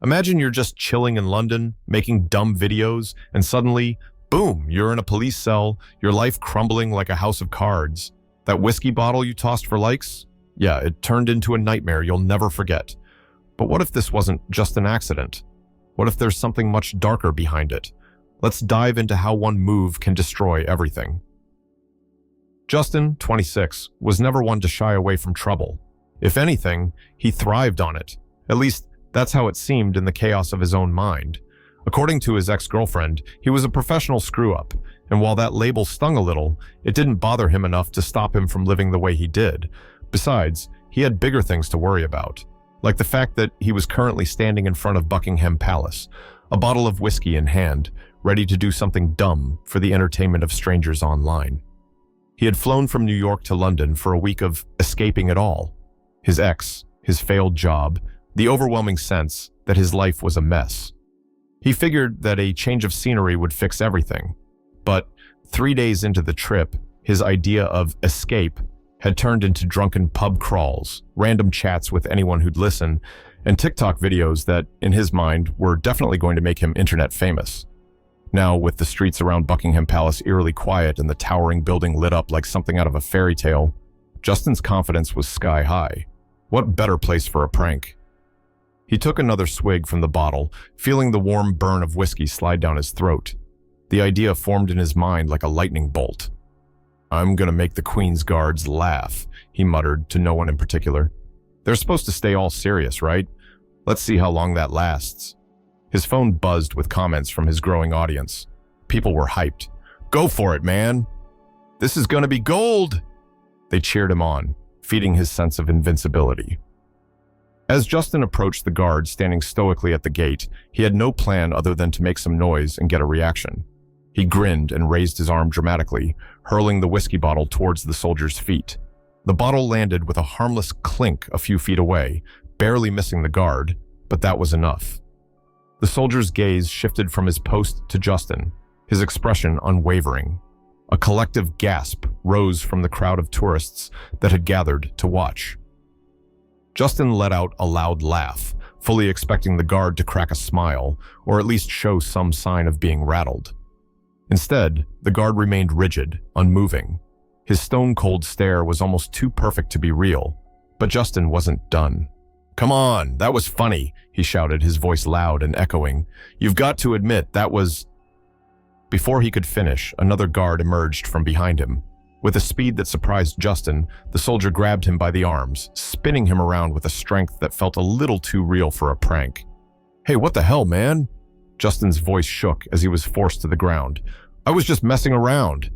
Imagine you're just chilling in London, making dumb videos, and suddenly, boom, you're in a police cell, your life crumbling like a house of cards. That whiskey bottle you tossed for likes? Yeah, it turned into a nightmare you'll never forget. But what if this wasn't just an accident? What if there's something much darker behind it? Let's dive into how one move can destroy everything. Justin, 26, was never one to shy away from trouble. If anything, he thrived on it. At least, that's how it seemed in the chaos of his own mind. According to his ex-girlfriend, he was a professional screw-up, and while that label stung a little, it didn't bother him enough to stop him from living the way he did. Besides, he had bigger things to worry about, like the fact that he was currently standing in front of Buckingham Palace, a bottle of whiskey in hand, ready to do something dumb for the entertainment of strangers online. He had flown from New York to London for a week of escaping it all. His ex, his failed job, the overwhelming sense that his life was a mess. He figured that a change of scenery would fix everything. But 3 days into the trip, his idea of escape had turned into drunken pub crawls, random chats with anyone who'd listen, and TikTok videos that, in his mind, were definitely going to make him internet famous. Now, with the streets around Buckingham Palace eerily quiet and the towering building lit up like something out of a fairy tale, Justin's confidence was sky high. What better place for a prank? He took another swig from the bottle, feeling the warm burn of whiskey slide down his throat. The idea formed in his mind like a lightning bolt. "I'm gonna make the Queen's guards laugh," he muttered to no one in particular. "They're supposed to stay all serious, right? Let's see how long that lasts." His phone buzzed with comments from his growing audience. People were hyped. "Go for it, man! This is gonna be gold!" They cheered him on, feeding his sense of invincibility. As Justin approached the guard standing stoically at the gate, he had no plan other than to make some noise and get a reaction. He grinned and raised his arm dramatically, hurling the whiskey bottle towards the soldier's feet. The bottle landed with a harmless clink a few feet away, barely missing the guard, but that was enough. The soldier's gaze shifted from his post to Justin, his expression unwavering. A collective gasp rose from the crowd of tourists that had gathered to watch. Justin let out a loud laugh, fully expecting the guard to crack a smile, or at least show some sign of being rattled. Instead, the guard remained rigid, unmoving. His stone-cold stare was almost too perfect to be real, but Justin wasn't done. "Come on, that was funny," he shouted, his voice loud and echoing. "You've got to admit that was..." Before he could finish, another guard emerged from behind him. With a speed that surprised Justin, the soldier grabbed him by the arms, spinning him around with a strength that felt a little too real for a prank. "Hey, what the hell, man?" Justin's voice shook as he was forced to the ground. "I was just messing around."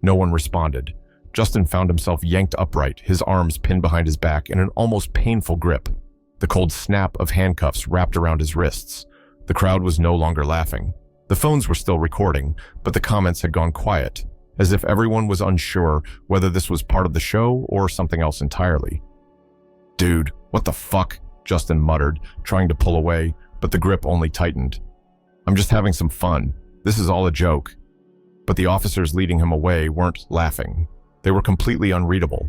No one responded. Justin found himself yanked upright, his arms pinned behind his back in an almost painful grip. The cold snap of handcuffs wrapped around his wrists. The crowd was no longer laughing. The phones were still recording, but the comments had gone quiet, as if everyone was unsure whether this was part of the show or something else entirely. "Dude, what the fuck?" Justin muttered, trying to pull away, but the grip only tightened. "I'm just having some fun. This is all a joke." But the officers leading him away weren't laughing. They were completely unreadable.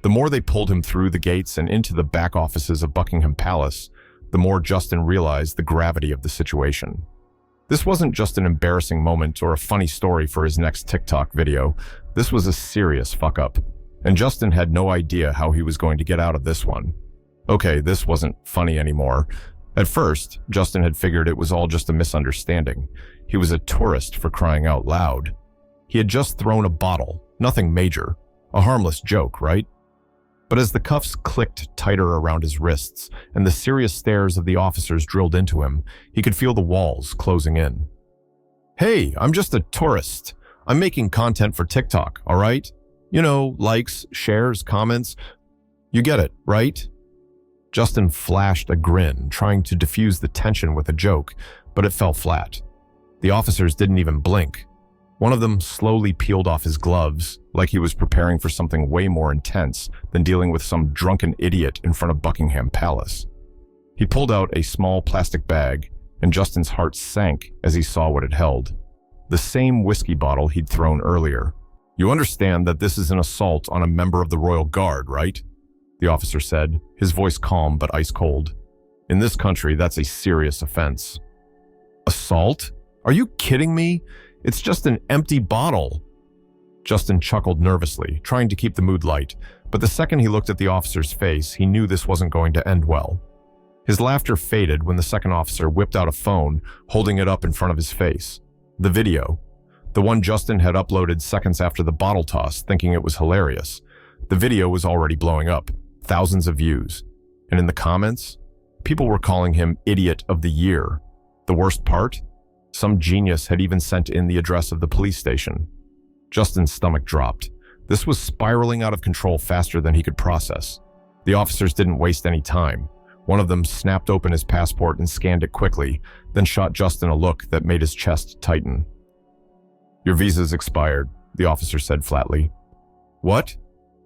The more they pulled him through the gates and into the back offices of Buckingham Palace, the more Justin realized the gravity of the situation. This wasn't just an embarrassing moment or a funny story for his next TikTok video. This was a serious fuck-up, and Justin had no idea how he was going to get out of this one. Okay, this wasn't funny anymore. At first, Justin had figured it was all just a misunderstanding. He was a tourist, for crying out loud. He had just thrown a bottle, nothing major. A harmless joke, right? But as the cuffs clicked tighter around his wrists and the serious stares of the officers drilled into him, he could feel the walls closing in. "Hey, I'm just a tourist. I'm making content for TikTok, all right? You know, likes, shares, comments. You get it, right?" Justin flashed a grin, trying to diffuse the tension with a joke, but it fell flat. The officers didn't even blink. One of them slowly peeled off his gloves, like he was preparing for something way more intense than dealing with some drunken idiot in front of Buckingham Palace. He pulled out a small plastic bag, and Justin's heart sank as he saw what it held. The same whiskey bottle he'd thrown earlier. "You understand that this is an assault on a member of the Royal Guard, right?" the officer said, his voice calm but ice cold. In this country, that's a serious offense. Assault? Are you kidding me? It's just an empty bottle. Justin chuckled nervously, trying to keep the mood light, but the second he looked at the officer's face, he knew this wasn't going to end well. His laughter faded when the second officer whipped out a phone, holding it up in front of his face. The video. The one Justin had uploaded seconds after the bottle toss, thinking it was hilarious. The video was already blowing up, thousands of views. And in the comments, people were calling him Idiot of the Year. The worst part? Some genius had even sent in the address of the police station. Justin's stomach dropped. This was spiraling out of control faster than he could process. The officers didn't waste any time. One of them snapped open his passport and scanned it quickly, then shot Justin a look that made his chest tighten. "Your visa's expired," the officer said flatly. "What?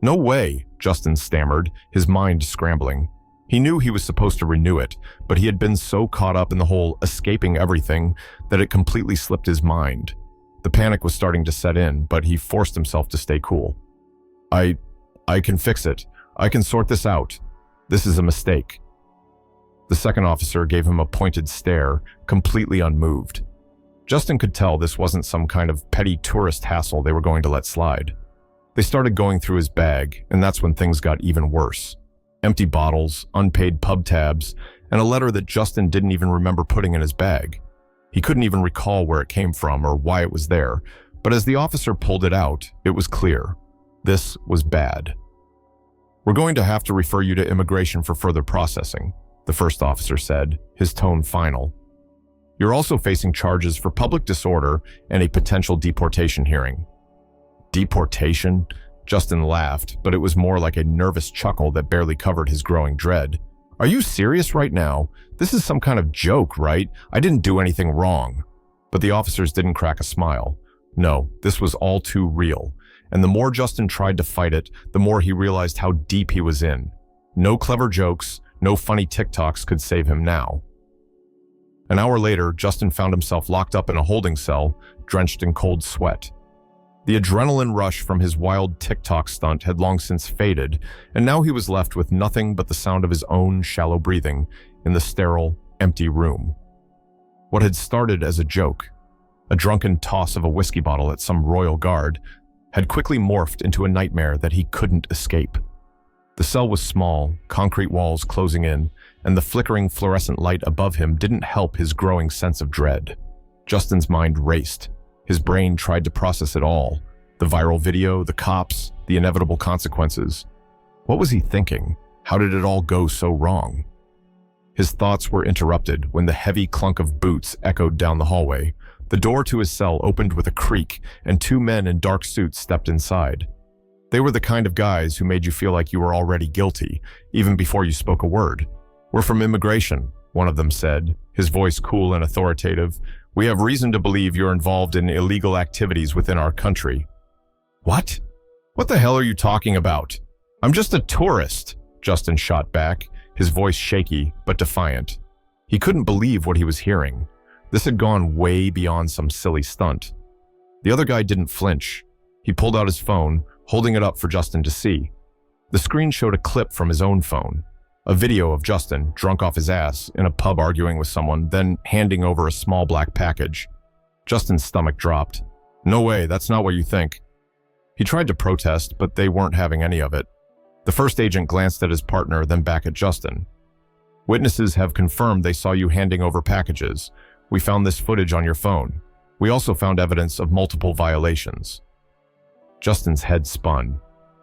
No way," Justin stammered, his mind scrambling. He knew he was supposed to renew it, but he had been so caught up in the whole escaping everything that it completely slipped his mind. The panic was starting to set in, but he forced himself to stay cool. I can fix it. I can sort this out. This is a mistake." The second officer gave him a pointed stare, completely unmoved. Justin could tell this wasn't some kind of petty tourist hassle they were going to let slide. They started going through his bag, and that's when things got even worse. Empty bottles, unpaid pub tabs, and a letter that Justin didn't even remember putting in his bag. He couldn't even recall where it came from or why it was there, but as the officer pulled it out, it was clear. This was bad. "We're going to have to refer you to immigration for further processing," the first officer said, his tone final. "You're also facing charges for public disorder and a potential deportation hearing." Deportation? Justin laughed, but it was more like a nervous chuckle that barely covered his growing dread. "Are you serious right now? This is some kind of joke, right? I didn't do anything wrong." But the officers didn't crack a smile. No, this was all too real. And the more Justin tried to fight it, the more he realized how deep he was in. No clever jokes, no funny TikToks could save him now. An hour later, Justin found himself locked up in a holding cell, drenched in cold sweat. The adrenaline rush from his wild TikTok stunt had long since faded, and now he was left with nothing but the sound of his own shallow breathing in the sterile, empty room. What had started as a joke, a drunken toss of a whiskey bottle at some royal guard, had quickly morphed into a nightmare that he couldn't escape. The cell was small, concrete walls closing in, and the flickering fluorescent light above him didn't help his growing sense of dread. Justin's mind raced. His brain tried to process it all. The viral video, the cops, the inevitable consequences. What was he thinking? How did it all go so wrong? His thoughts were interrupted when the heavy clunk of boots echoed down the hallway. The door to his cell opened with a creak, and two men in dark suits stepped inside. They were the kind of guys who made you feel like you were already guilty, even before you spoke a word. "We're from immigration," one of them said, his voice cool and authoritative. "We have reason to believe you're involved in illegal activities within our country." "What? What the hell are you talking about? I'm just a tourist," Justin shot back, his voice shaky but defiant. He couldn't believe what he was hearing. This had gone way beyond some silly stunt. The other guy didn't flinch. He pulled out his phone, holding it up for Justin to see. The screen showed a clip from his own phone. A video of Justin, drunk off his ass, in a pub arguing with someone, then handing over a small black package. Justin's stomach dropped. "No way, that's not what you think." He tried to protest, but they weren't having any of it. The first agent glanced at his partner, then back at Justin. "Witnesses have confirmed they saw you handing over packages. We found this footage on your phone. We also found evidence of multiple violations." Justin's head spun.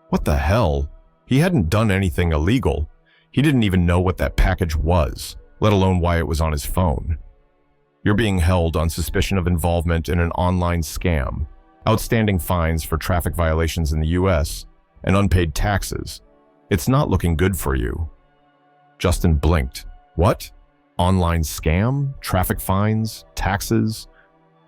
What the hell? He hadn't done anything illegal. He didn't even know what that package was, let alone why it was on his phone. "You're being held on suspicion of involvement in an online scam, outstanding fines for traffic violations in the US, and unpaid taxes. It's not looking good for you." Justin blinked. What? Online scam? Traffic fines? Taxes?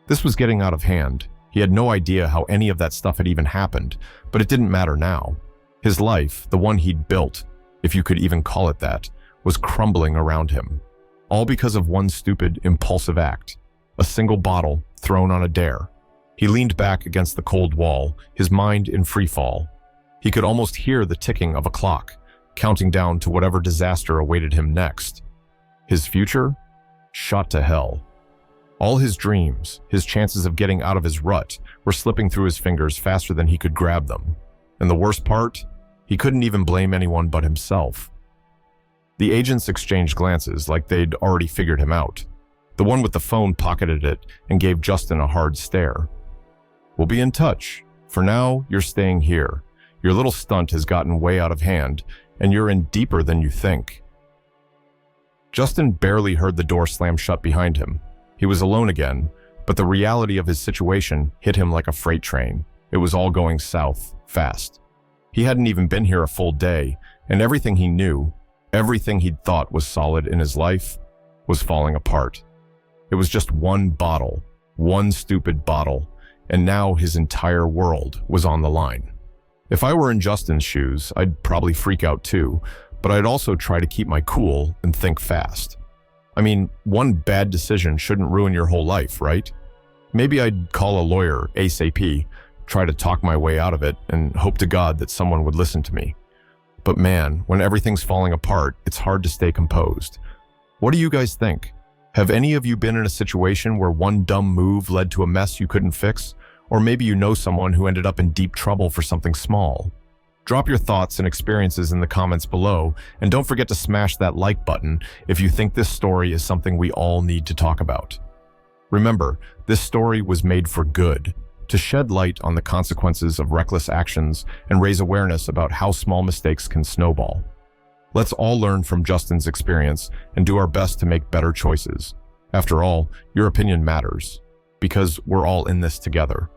This was getting out of hand. He had no idea how any of that stuff had even happened, but it didn't matter now. His life, the one he'd built, if you could even call it that, was crumbling around him. All because of one stupid, impulsive act. A single bottle thrown on a dare. He leaned back against the cold wall, his mind in free fall. He could almost hear the ticking of a clock, counting down to whatever disaster awaited him next. His future? Shot to hell. All his dreams, his chances of getting out of his rut, were slipping through his fingers faster than he could grab them. And the worst part? He couldn't even blame anyone but himself. The agents exchanged glances like they'd already figured him out. The one with the phone pocketed it and gave Justin a hard stare. "We'll be in touch. For now, you're staying here. Your little stunt has gotten way out of hand, and you're in deeper than you think." Justin barely heard the door slam shut behind him. He was alone again, but the reality of his situation hit him like a freight train. It was all going south, fast. He hadn't even been here a full day, and everything he knew, everything he'd thought was solid in his life, was falling apart. It was just one bottle, one stupid bottle, and now his entire world was on the line. If I were in Justin's shoes, I'd probably freak out too, but I'd also try to keep my cool and think fast. I mean, one bad decision shouldn't ruin your whole life, right? Maybe I'd call a lawyer ASAP, try to talk my way out of it, and hope to God that someone would listen to me. But man, when everything's falling apart, it's hard to stay composed. What do you guys think? Have any of you been in a situation where one dumb move led to a mess you couldn't fix? Or maybe you know someone who ended up in deep trouble for something small? Drop your thoughts and experiences in the comments below, and don't forget to smash that like button if you think this story is something we all need to talk about. Remember, this story was made for good, to shed light on the consequences of reckless actions and raise awareness about how small mistakes can snowball. Let's all learn from Justin's experience and do our best to make better choices. After all, your opinion matters, because we're all in this together.